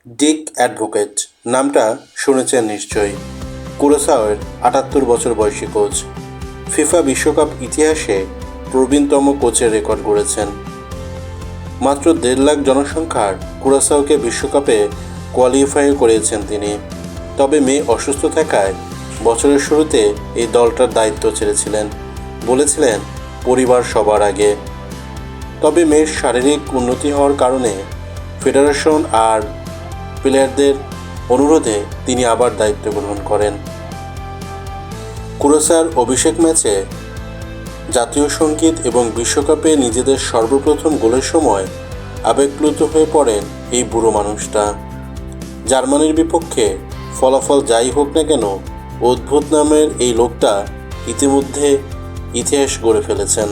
ডিক advocate নামটা শুনেছেন নিশ্চয়ই। কুরাসাওয়ের ৭৮ বছর বয়সী কোচ, ফিফা বিশ্বকাপ ইতিহাসে প্রবীণতম কোচের রেকর্ড গড়েছেন। মাত্র ১.৫ লাখ জনসংখ্যার কুরাসাওকে বিশ্বকাপে কোয়ালিফাই করিয়েছেন তিনি। তবে মেয়ে অসুস্থ থাকায় বছরের শুরুতে এই দলটার দায়িত্ব ছেড়েছিলেন, বলেছিলেন পরিবার সবার আগে। তবে মেয়ের শারীরিক উন্নতি হওয়ার কারণে ফেডারেশন আর প্লেয়ারদের অনুরোধে তিনি আবার দায়িত্ব গ্রহণ করেন। কুরাসাওর অভিষেক ম্যাচে জাতীয় সঙ্গীত এবং বিশ্বকাপে নিজেদের সর্বপ্রথম গোলের সময় আবেগপ্লুত হয়ে পড়েন এই বুড়ো মানুষটা। জার্মানির বিপক্ষে ফলাফল যাই হোক না কেন, অদ্ভুত নামের এই লোকটা ইতিমধ্যে ইতিহাস গড়ে ফেলেছেন।